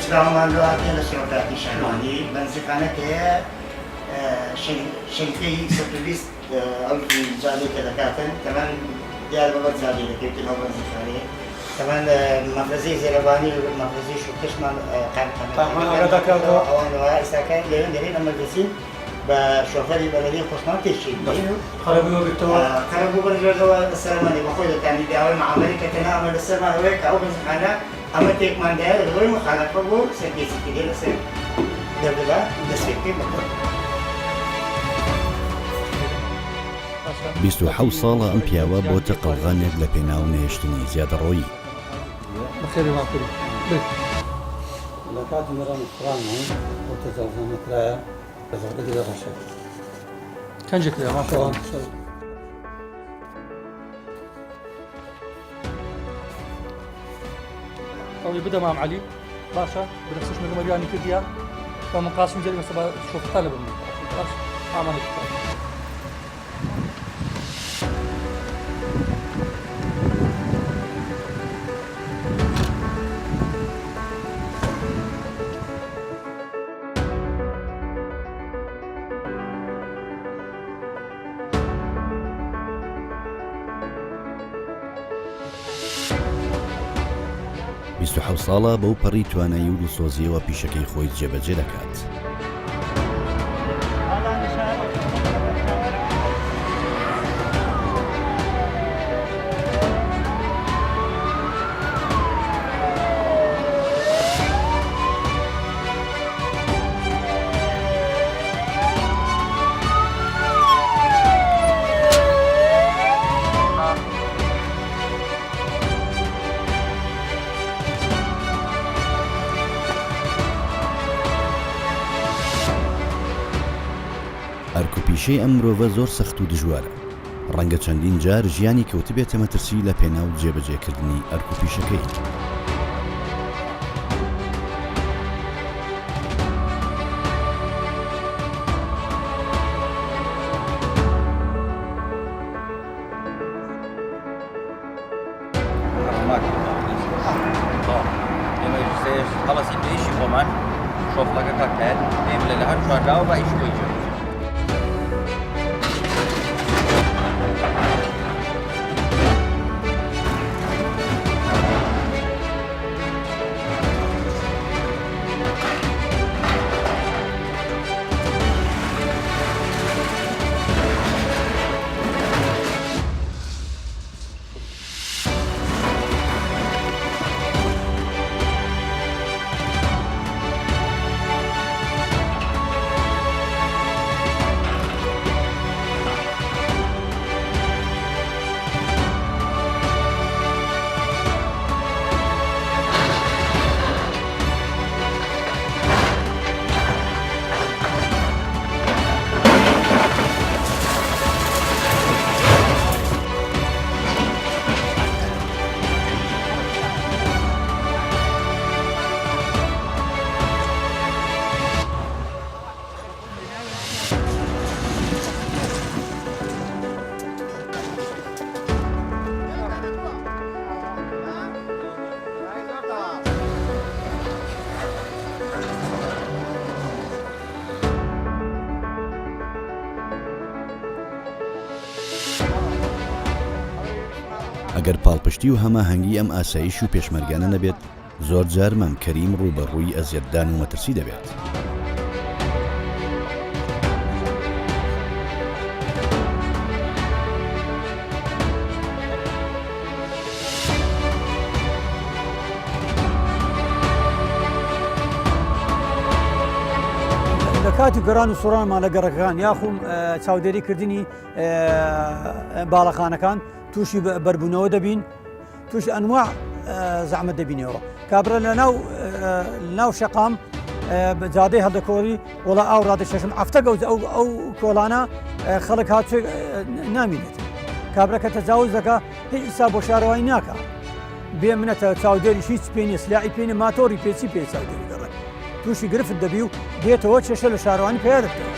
سلامان لو هاتين لشركات شهراني بنزكانك هي شركة سوبريس أو في جالي كذا كاتن كمان ديال بابا جالي لكن هو بنزكاني كمان مفرزي زرباني مفرزي شو كشمان طبعا هذا كذا أوانو إساكان لين درين أما الجسيم بشوفري بلدي خصنا تشيل خربوا بالتوار خربوا بالجوار السلام عليكم أخوي يعني بيعمل مع أمريكا كنا عمل السلام هواك أو بنزكانا أما تيك من ده الغير مخالف فبو سكيس كده لسه دبلا دسكتي مطلوب 27 ساڵە ئەم پیاوە بۆتە قەڵغانێک لە پێناو نێشتنی زیادەڕۆیی بخير واكل لكاد مرام القرآن وتزوجنا مكرايا تزوجت إلى رشاد كان جك يا ما شاء الله قوي بدأ مع علي باشا بنفسش من مرياني كديا فمن قاسم جري بس شوف طلب مني خلاص عملت حەوت ساڵە بەو پەڕی توانایی و دڵسۆزیەوە پیشەکەی خۆی جێبەجێ دەکات. ئەرکوپیشەی ئەم مرۆڤە زۆر سەخت و دژوارە. ڕەنگە چەندین جار ژیانی کەوتبێتە مەترسی لە پێناو جێبەجێکردنی ئەرکوپیشەکەی. خلاصی پیشی خۆمان شۆفڵەکە کاکات دێم لە هەر چوارراوە با ئیش بۆی جێ ئەگەر پاڵپشتی و هەماهەنگی ئەم ئاسایش و پێشمەرگانە نەبێت زۆر جار مەم کەریم ڕوبەڕووی ئەزیەتدان و مەترسی دەبێت. لە کاتی گەڕان و سوڕانمان لە گەڕەکان یاخۆ چاودێریکردنی باڵەخانەکان تووشی بەربوونەوە دەبین تووش ئەنواع زەحمەت دەبینەوە کابرا لە ناو شەقام جادەی هەڵدەکۆڵی وڵا ئاو ڕادەشەشم ئەفتە گەوت ئەو کۆڵانە خەڵک هاتوێ نامینێت کابرا کە تەجاوز دەکا هیچ ئیسا بۆ شارەوەی ناکە بێ منەتە چاودێریش هیچ پێنیە سلاحی پێنێ ماتۆری پێچی پێ چاودێری گەڕێت تووشی گرفت دەبی و دێتەوە چێشە لە شارەوانی پێیا دەکەوە.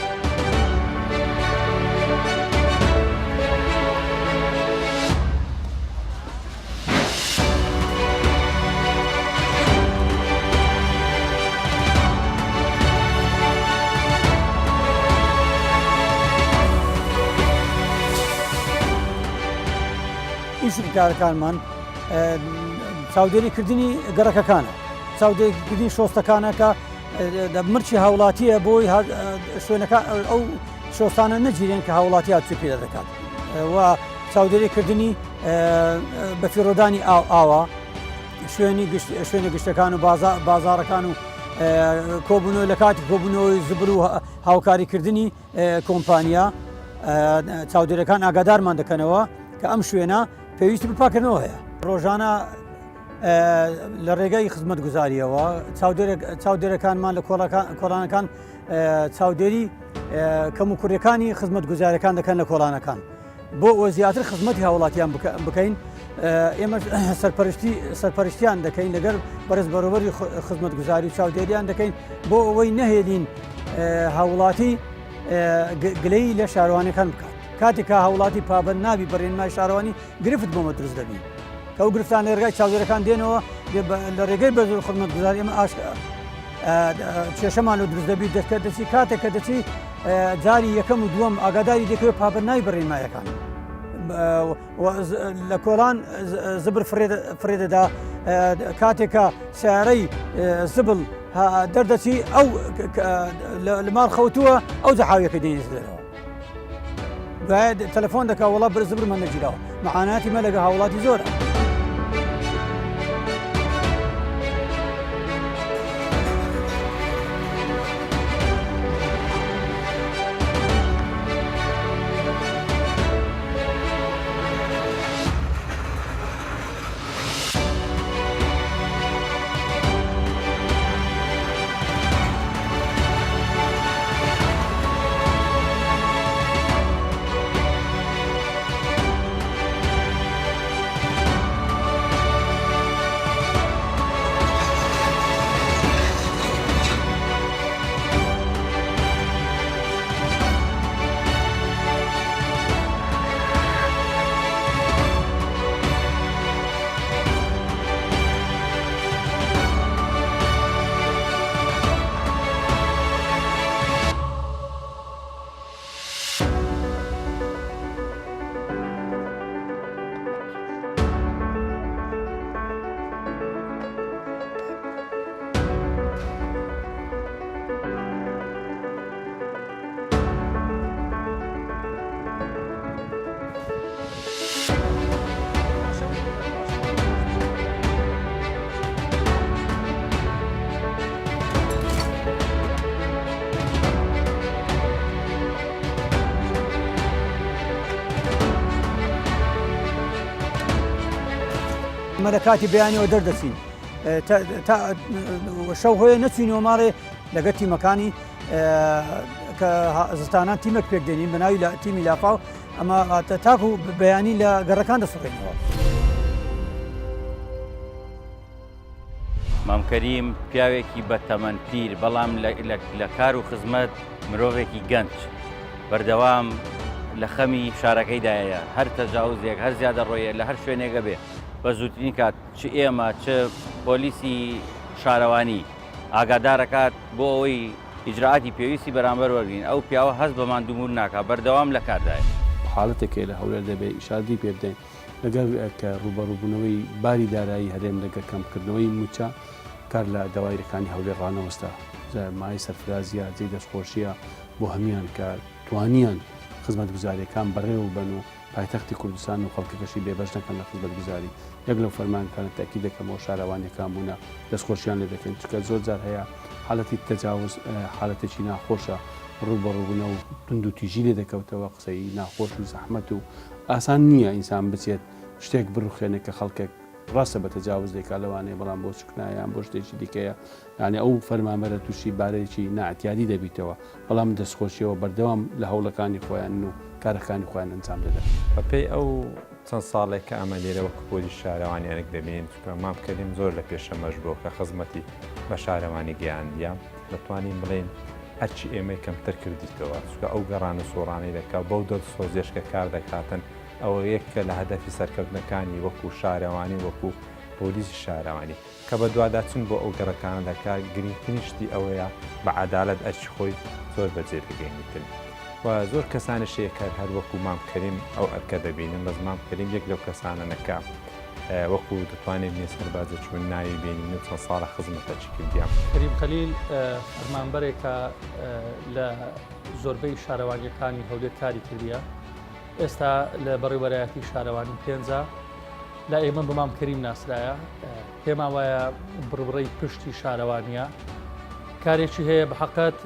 دووشتی کارەکانمان چاودێریکردنی گەڕەکەکانە چاودێریکردنی شۆستەکانەکە مرچی هاوڵاتیە بۆی شوێنەکە ئەو شۆستانە نەگیرێن کە هاوڵاتی چ پێ دەکات و چاودێریکردنی بەفیڕۆدانی ئاوا شوێنە گشتەکان و بازارەکان و کۆبوونەوە لە کاتی کۆبوونەوەی زبر و هاوکاریکردنی کۆمپانیا چاودێرەکان ئاگادارمان دەکەنەوە کە ئەم شوێنە پێویستی بپاکردنەوە هەیە ڕۆژانە لە ڕێگەی خزمەت گوزاریەوە چاودێرەکانمان لە کۆڵانەکان چاودێری کەم و کوڕەکانی خزمەت گوزاریەکان دەکەن لە کۆڵانەکان بۆ ئەوە زیاتر خزمەتی هاوڵاتیان بکەین ئێمە سەرپەرشتیان دەکەین لەگەر بەرز بەڕێوەبەری خزمەت گوزاری و چاودێریان دەکەین بۆ ئەوەی نەهێنین هاوڵاتی گلەی لە شارەوانەکان بکات کاتێکە هاوڵاتی پابەند نابی بەڕێنمای شارەوانی گرفت بۆمە دروست دەبی کە ئەو گرفتان لە ڕێگای چاودێرەکان دێنەوە لە ڕێگەی بەرز خزمەت گوزاری ئێمە کێشەمان لە دروست دەبی دەستکە دەچی کاتێک کە دەچی جاری یەکەم و دووەم ئاگاداری دەکەوێت پابەند نای بەڕێنمایەکان لە کۆڵان زبر فرێدەدا کاتێکە سیارەی زبل دەردەچی ئەو لە ماڵ خەوتووە ئەو جەحاویەکە دێنێتەوە دوایە تەلەفۆن دەکا وەڵا زبرمان نەگیراوە مەعاناتی مە لەگە هاوڵاتی زۆرە ئەمە لە کاتی بەیانیەوە دەردەچین شەو هۆیە نەچینەوە ماڵێ لەگەر تیمەکانی کە زستانان تیمەک پێک دێنین بە ناوی لە تیمی لافاو ئەمە تاک و بەیانی لە گەڕەکان دەسوڕێنەوە. مامکەریم پیاوێکی بە تەمەن پیر بەڵام لە کار و خزمەت مرۆڤێکی گەنج بەردەوام لە خەمی شارەکەیدایە هەر تەجاوزێک هەر زیادە ڕۆیە لە هەر شوێنێکە بێ بە زووترین کات چ ئێمە چ پۆلیسی شارەوانی ئاگادارەکات بۆ ئەوەی ئیجرعاتی پێویستی بەرامبەر وەرگین ئەو پیاوە هەست بە ماندوومور ناکات بەردەوام لە کاردایە حاڵەتێکێ لە هەولێر دەبێت ئیشادی پێ بدەین لەگەر کە ڕوبەڕووبوونەوەی باری دارایی هەرێم لەگەر کەمکردنەوەی موچە کار لە داوایرەکانی هەولێر ڕانەوەستا مای سەرفرازیە جێی دەستخۆشیە بۆ هەمیان کە توانیان خزمەت گوزاریەکان بەڕێوە بن و پایتەختی کوردستان و خەڵکەکەشی بێبەش نەکەن لە خزمەت گوزاری یەک لەو فەرمانەکانە تاکی دەکەمەوە شارەوانیەکان بوونە دەستخۆشیان لێ دەکەن چکە زۆر جار هەیە حالەتی تەجاوز حالەتێکی ناخۆشە ڕوبەڕووبوونە و تند و تیژی لێ دەکەوتەوە قسەی ناخۆش و زەحمەت و ئاسان نییە ئینسان بچێت شتێک بڕوخێنێت کە خەڵکێک ڕاستە بە تەجاوز دێکا لەوانەیە بەڵام بۆ چکنایان بۆ شتێکی دیکەیە یعنی ئەو فەرمانبەرە تووشی بارێکی نەعتیادی دەبیتەوە بەڵام دەستخۆشیەوە بەردەوام لە هەوڵەکانی خۆیان و کارەکانی خۆیان ئەنجام دەدەن. بەپێی ئەو چەند ساڵێک کە ئەمە لێرەوە پۆلی شارەوانیانێک دەبینین چکە مامکەریم زۆر لە پێشەمەش بۆ کە خزمەتی بە شارەوانی گەیاندیان دەتوانین بڵێن هەرچی ئێمەی کەمتر کردیتەوە چکە ئەو گەڕان و سۆڕانەی دەکات بەو دڵ سۆزیێشکە کار دەکاتن ئەوە یەککە لە هەدەفی سەرکەوتنەکانی وەکو شارەوانی وەکو پۆلیسی شارەوانی کە بە دوواداچن بۆ ئەو گەڕەکانە دەکات گرنگترین شتی ئەوەیە بە عەدالەت ئەرچی خۆی زۆر بەجێ بگەینیتن و زۆر کەسانی شەیەکار هەر وەکو مام کەریم ئەو ئەرکە دەبینن بەس مام کەریم یەک لەو کەسانە نەکە وەکو دەتوانێت بێ سەربازە چوون ناوی بینین و چەند ساڵە خزمەتە چی کردیان. کەریم خەلیل فەرمانبەرێکە لە زۆربەی شارەوانیەکانی هەولێر کاری کردیە. ئێستا لە بەڕێوەبەرایەتی شارەوانی پێنجە لا ئێمە بە مام کەریم ناسرایە. پێما وایە بڕبڕەی پشتی شارەوانیە. کارێکی هەیە بە حەقەت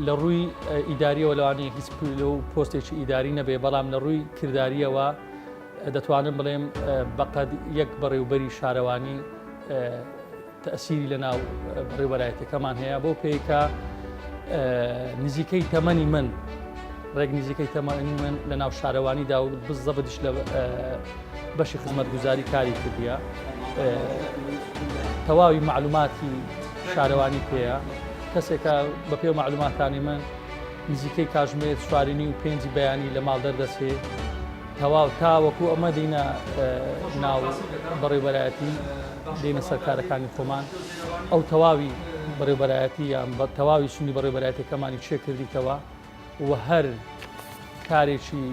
لە ڕووی ئیداریەوە لەوانەیە هیچ لەو پۆستێکی ئیداری نەبێ بەڵام لە ڕووی کردداریەوە دەتوانم بڵێم بەقەد یەک بەڕێوبەری شارەوانی تەسیری لە ناو بەڕێوەبەرایەتەکەمان هەیە بۆ پێیکە نزیکەی تەمەنی من ڕێک نزیکەی تەمەنی من لە ناو شارەوانیدا و بزەبدش لە بەشی خزمەتگوزاری کاری کردیە. تەواوی معلوماتی شارەوانی پێەیە کەسێکە بە پێ معلوماتانی من نزیکەی کاژمێت 4.5 بەیانی لە ماڵ دەردەچێ تەواو تاوەکو ئەمە دێنە ناو بەڕێوەبەرایەتی دێنە سەرکارەکانی خۆمان ئەو تەواوی بەڕێوەبەرایەتی یان بە تەواوی سنی بەڕێوەبەرایەتەکەمانی چێ کردیتەوە و هەر کارێکی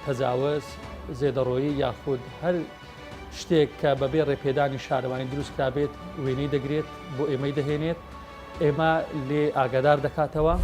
تەجاوز زێدەڕۆیی یاخود هەر شتێک کە بەبێ ڕێپێدانی شارەوانی دروستکرا بێت وێنەی دەگرێت بۆ ئێمەی دەهێنێت ئێمە لێ ئاگادار دەکاتەوە.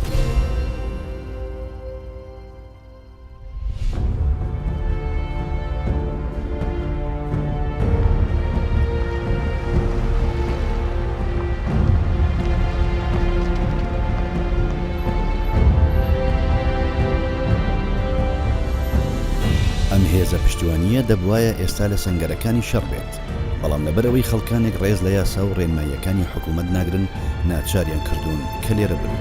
ئەم هێزە پشتیوانیە دەبوایە ئێستا لە سەنگەرەکانی شەڕ بێت بەڵام لەبەرەوەی خەڵکانێک ڕێز لە یاسا و ڕێنماییەکانی حکوومەت ناگرن ناچاریان کردوون کە لێرە بن.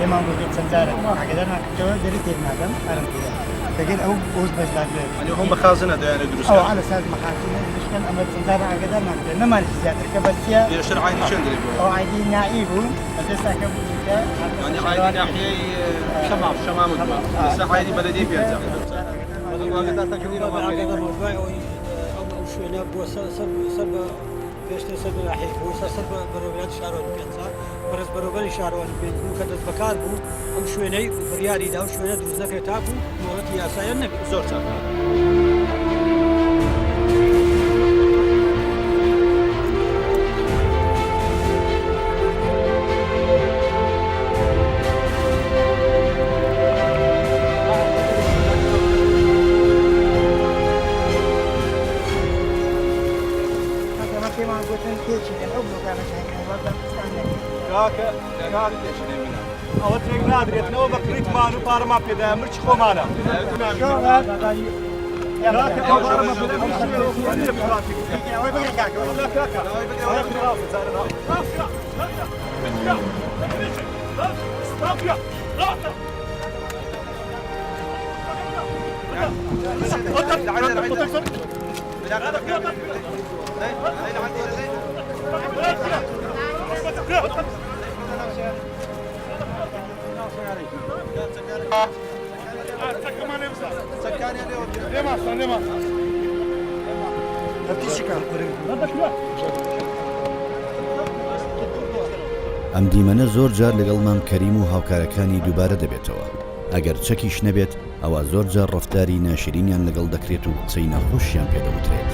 ئێمە بۆ چەندجارە ئاگادار ناکەوە دەری تێک نادەم ئارم پێدا دەگەر ئەو ئەوز بەشدار ئەوم بەخازنە دەیانێت دروست ئەو على ساز مەخازنە دروستکەن ئەمە چەندجارە ئاگادار ناکرێت نەمانی زیاتر کە بەچیە پێشتر عینی چەند دەری بووە ئەو عیدی نائی بوو بەدەستاکە بووکە يعني عینی ناحیەی شەمام بووە ئێستا عینی بەلەدی پێنجە شوێنە بووە سەر بە پێشتر سەر بەراحی بوو سەر بەڕۆبیات شارۆن پێنجە بەڕێز بەرەوبەری شارەوانی پێ بوو کە دەست بەکار بوو ئەم شوێنەی بڕیاریدا و شوێنە دروست نەکرێت تا بوو مۆڵەتی یاسایە نەبێت زۆر چاکە. ئەوە تێک نادرێتنەوە بە کریتمان و پارەمان پێدایە مرچ خۆمانە ئەم دیمەنە زۆر جار لەگەڵ مام کەریم و هاوکارەکانی دووبارە دەبێتەوە ئەگەر چەکیش نەبێت ئەوە زۆر جار ڕەفتاری ناشرینیان لەگەڵ دەکرێت و قسەی نەخۆشیان پێدەوترێت.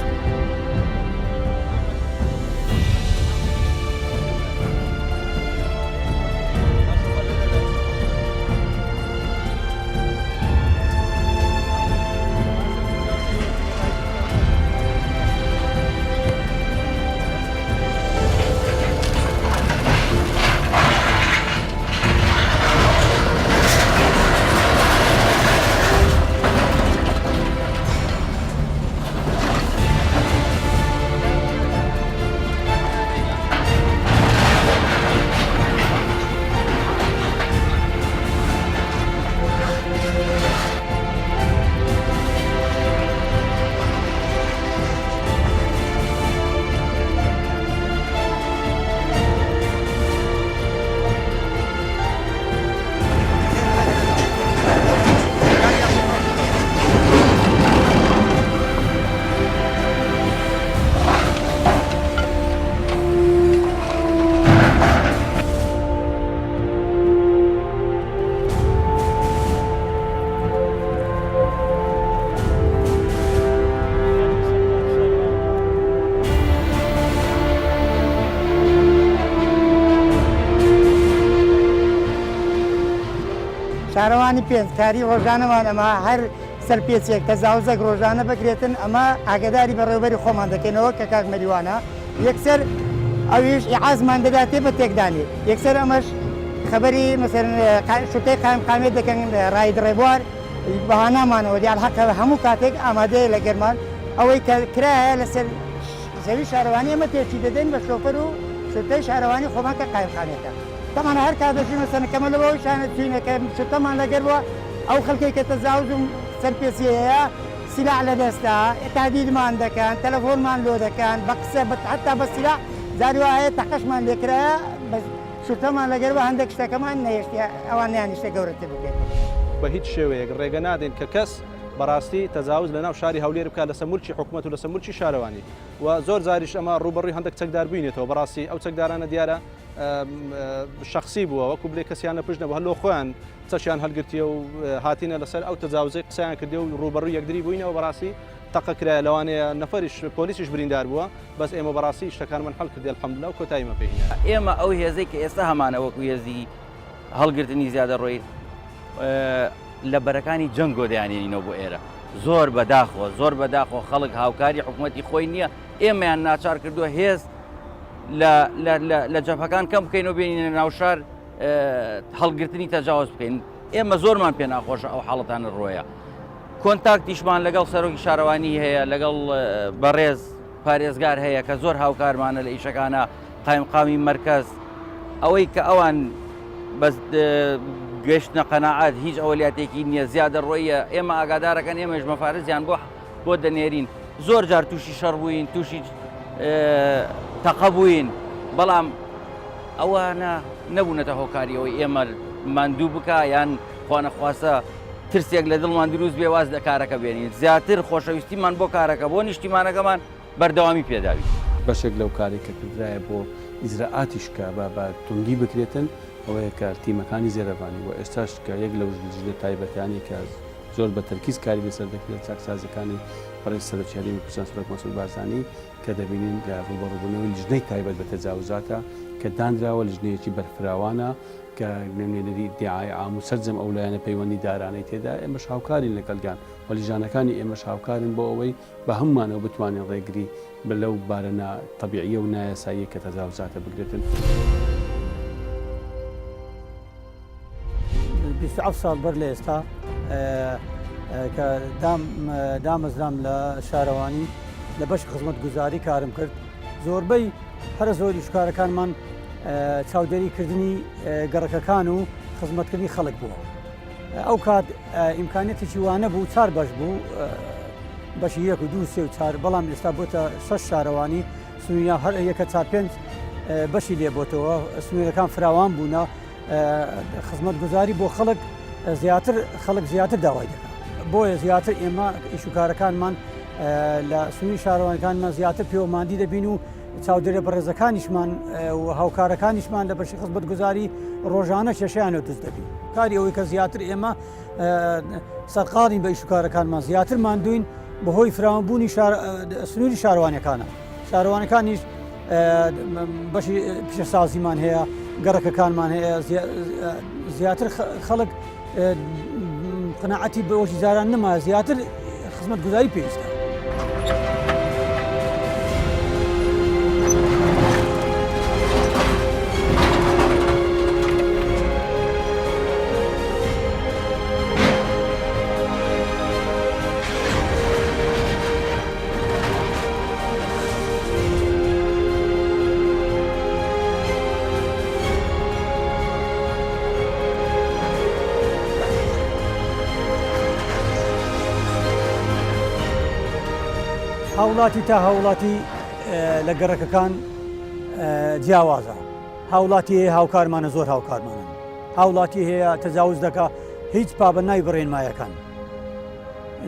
شارەوانی پێنجکاری ڕۆژانەمان ئەمە هەر سەرپێچێک تەجاوزێک ڕۆژانە بکرێتن ئەمە ئاگداری بەڕێوەبەری خۆمان دەکەینەوە کە کاک مەریوانە یەکسەر ئەویش ئیعازمان دەداتێ بە تێکدانی یەکسەر ئەمەش خبری شتەی قامێت دەکەن ڕای دڕێبوار بەهانامانەوە دیال حەقە هەموو کاتێک ئامادەیە لە گەرمان ئەوەی کرایە لەسەر زەوی شارەوانی ئەمە تێکی دەدەین بە شۆفەر و شتەی شارەوانی خۆمان کە قایمخانێتە تەمان هەر کاتەژین سەنەکەمە لەوەی شانە چینەکە شتەمان لەگەرەوە ئەو خەڵکی کە تەجاوز و سەرپێچی هەیە سلاح لە دەستا تادیدمان دەکەن تەلەفۆنمان لۆ دەکەن بە قسە حتا بە سلاح جاری وایە تەقەشمان لێکرایە شتەمان لەگەرەوە هەندێک شتەکەمان نەهێشتی ئەوانیان نیشتە گەورەتر بکرێت بە هیچ شێوەیەک ڕێگە نادەین کە کەس بەڕاستی تەجاوز لە ناو شاری هەولێر بکات لەسەر مولکی حکوومەت و لەسەر مولکی شارەوانی و زۆر جاریش ئەمە ڕوبەڕووی هەندێک چەکدار بووینێتەوە بەڕاستی ئەو چەکدارانە دیارە شخصی بووە وەکو بلێ کەسیانە پشت نەبوو هەلۆ خۆیان چەشیان هەلگرتیە و هاتینە لەسەر ئەو تەجاوزەی قسەیان کردێ و ڕوبەڕووی یەکدری بووینەوە بەڕاستی تەقە کرایە لەوانەیە نەفەریش پۆلیسیش بریندار بووە بەس ئێمە بەڕاستی شتەکانمان هەڵ کردی الحەمدوللا و کۆتاییمە پێهینە ئێمە ئەو هێزەی کە ئێستا هەمانە وەکو هێزی هەڵگرتنی زیادە ڕۆی لە بەرەکانی جەنگ گۆدەیانێنینەوە بۆ ئێرە زۆر بەداخۆ خەڵک هاوکاری حکوومەتی خۆی نییە ئێمەیان ناچار کردووە هێز لە جەپەکان کەم بکەینەوە بێنینە ناوشار هەڵگرتنی تەجاوز بکەین ئێمە زۆرمان پێ ناخۆشە ئەو حاڵەتانە ڕۆیە کۆنتاکتیشمان لەگەڵ سەرۆکی شارەوانی هەیە لەگەڵ بەڕێز پارێزگار هەیە کە زۆر هاوکارمانە لە ئیشەکانە قایمقامی مرکز ئەوەی کە ئەوان بەس گەشتنە قەناعات هیچ ئەولیاتێکی نییە زیادە ڕۆیە ئێمە ئاگادارەکەن ئێمەش مەفارزیان بۆ دەنێرین زۆر جار تووشی شەڕ بووین تووشی تەقە بووین بەڵام ئەوانە نەبوونەتە هۆکاریەوەی ئێمە ماندوو بکە یان خوانەخواسە ترسێک لە دڵمان دروست بێ واز لە کارەکە بێنین زیاتر خۆشەویستیمان بۆ کارەکە بۆ نیشتیمانەکەمان بەردەوامی پێداوی بەشێک لەو کارێکە کردرایە بۆ ئیزراعاتیشکە بە توندی بکرێتن ئەوەیە کە تیمەکانی زێرەبانی و ئێستاش کە یەک لە ژنە تایبەتیانی کە زۆر بە تەرکیز کاری لەسەر دەکرێت چاکسازەکانی بەڕێز سەرۆکیاری کوردستان سوورەک مەسعود بارزانی کە دەبینین لە ڕوبەڕووبوونەوەی لیژنەی تایبەت بە تەجاوزاتە کە دانراوە لیژنەیەکی بەرفراوانە کە نوێنەری دیعای عام و سەرجەم ئەو لایەنە پەیوەندی دارانەی تێدا ئێمەش هاوکارین لەگەڵیان و لیژانەکانی ئێمەش هاوکارن بۆ ئەوەی بە هەمومانەوە بتوانین ڕێگری بە لەو بارەنە تەبیعیە و نایاساییە کە تەجاوزاتە بگرێتن. 27 ساڵ بەر لە ئێستا کە دامەزرام لە شارەوانی لە بەش خزمەت گوزاری کارم کرد زۆربەی هەرە زۆری شکارەکانمان چاودێریکردنی گەڕەکەکان و خزمەتکردنی خەڵک بووە ئەو کات ئیمکانێتێکی وانە بوو چار بەش بوو بەشی 1 و 2 و 4 بەڵام ئێستا بۆتە 6 شارەوانی سنووریان هەر یەکە 4-5 بەشی لێ بۆتەوە سنوورەکان فراوان بوونە خزمەت گوزاری بۆ خەڵک زیاتر خەڵک زیاتر داوای دەکات بۆیە زیاتر ئێمە ئیشوکارەکانمان لە سنووری شارەوانەکانمان زیاتر پەیوەماندی دەبین و چاودێرە بەڕێزەکانیشمان و هاوکارەکانیشمان لە بەشی خزمەت گوزاری ڕۆژانە شەشیانەوە دەست دەبین کاری ئەوەی کە زیاتر ئێمە سەرقاڵین بە ئیشوکارەکانمان زیاتر ماندوین بەهۆی فراوانبوونی سنووری شارەوانەکانە شارەوانەکانیش بەشی پیشەسازیمان هەیە گەڕەکەکانمان هەیە زیاتر خەڵک قناعەتی بەوەشی زاران نەما زیاتر خزمەت گوزاری پێویستە. هاوڵاتی تا هاوڵاتی لە گەڕەکەکان جیاوازە هاوڵاتی هەیە هاوکارمانە زۆر هاوکارمانن هاوڵاتی هەیە تەجاوز دەکا هیچ پابەنای بڕێنمایەکان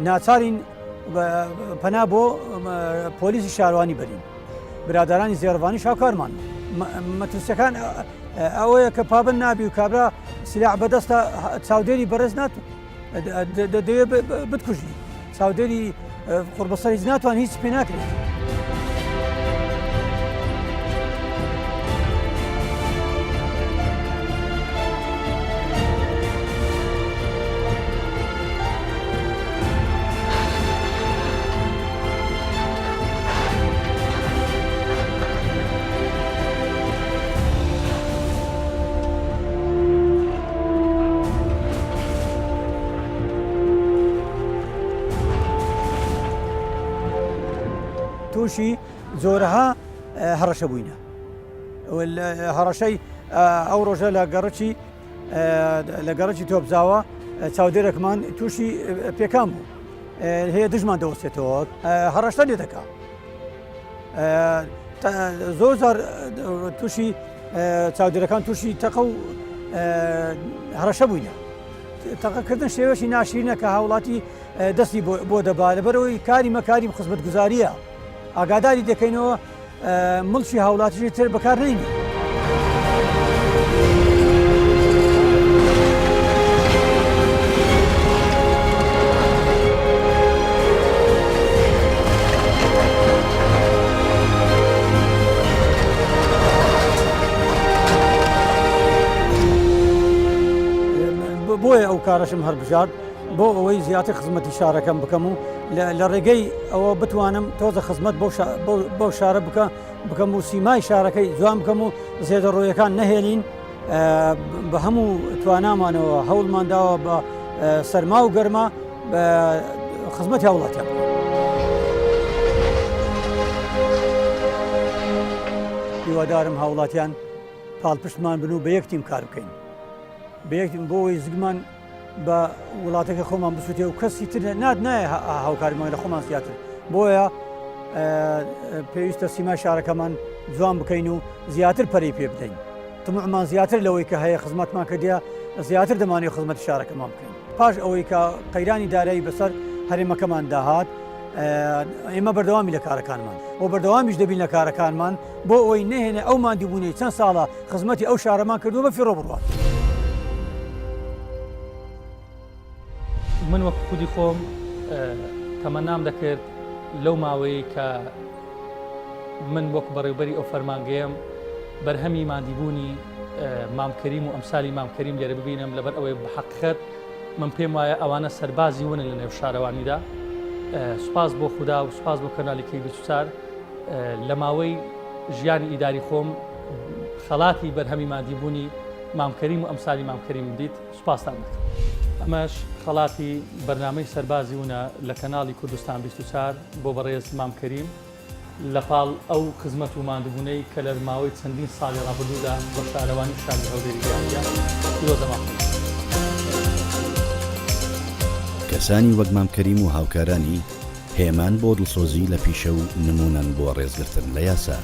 ناچارین پەنا بۆ پۆلیسی شارەوانی بەرین برادرانی زێڕەوانی هاوکارمان مەترسیەکان ئەوەیە کە پابەن نابی و کابرا سلاح بەدەستە چاودێری بەڕێز ناتوان دەوێت بتکوژی چاودێری قوربەسەریز ناتوان هیچ پێ ناکرێت. تووشی زۆرەها هەڕەشە بووینە هەڕەشەی ئەو ڕۆژە لە گەڕەکی تۆپزاوە چاودێرەکمان تووشی پێکان بوو هەیە دژمان دەوەستێتەوە هەڕەشە لێ دەکا زۆر زار تووشی چاودێرەکان تووشی تەقە و هەڕەشە بووینە تەقەکردن شێوەشی ناشرینە کە هاوڵاتی دەستی بۆ دەبا لەبەرەوەی کاری مەکاری خزمەت گوزاریە ئاگاداری دەکەینەوە مڵکی هاوڵاتیشی تر بەکار نینی بۆیە ئەو کارەشم هەربژار بۆ ئەوەی زیاتر خزمەتی شارەکەم بکەم و لە ڕێگەی ئەوە بتوانم تۆزە خزمەت بۆ شارە بکەم و سیمای شارەکەی جوان بکەم و زێدە ڕۆیەکان نەهێنین بە هەموو توانامانەوە هەوڵمانداوە بە سەرما و گەرما بە خزمەتی هاوڵاتیان هیوادارم هاوڵاتیان پاڵپشتمان بن و بە یەکتیم کار بکەین بەیەکتیم بۆەوەی زگمان بە وڵاتەکە خۆمان بسووتێ و کەسی تر نایە هاوکاریمان لە خۆمان زیاتر بۆیە پێویستە سیمای شارەکەمان جوان بکەین و زیاتر پەرەی پێ بدەین تمعمان زیاتر لەوەی کە هەیە خزمەتمان کردیا زیاتر دەمانێت خزمەتی شارەکەمان بکەین پاش ئەوەی کە قەیرانی دارایی بەسەر هەرێمەکەمان داهات ئێمە بەردەوامی لە کارەکانمان بۆ بەردەوامیش دەبین لە کارەکانمان بۆ ئەوەی نەهێنێ ئەو مادیبوونەی چەند ساڵە خزمەتی ئەو شارەمان کردووە بە فیڕۆ بڕوات من وەک خودی خۆم تەمەنام دەکرد لەو ماوەی کە من وەک بەڕێوبەری ئەو فەرمانگەیەم بەرهەمی مادیبوونی مامکەریم و ئەمسالی مامکەریم لێرە ببینم لەبەر ئەوەی بەحەقیقەت من پێم وایە ئەوانە سەربازی ونن لە نێو شارەوانیدا سوپاس بۆ خوددا و سوپاس بۆ کەناڵی کەیبچار لە ماوەی ژیانی ئیداری خۆم خەڵاتی بەرهەمی مادیبوونی مامکەریم و ئەمسالی مامکەریم دیت سوپاسان دەکەم ئەمەش خەڵاتی بەرنامەی سەربازی وونە لە کەناڵی کوردستان 24 بۆ بەڕێز مامکەریم لەپاڵ ئەو خزمەت و مادیبوونەی کە لە ماوەی چەندین ساڵی ڕابردوودا بە شارەوانی شاری هەولێریانە پیرۆزەما کەسانی وەک مامکەریم و هاوکارانی هێمان بۆ دڵسۆزی لە پیشە و نمونەن بۆ ڕێزگرتن لە یاسا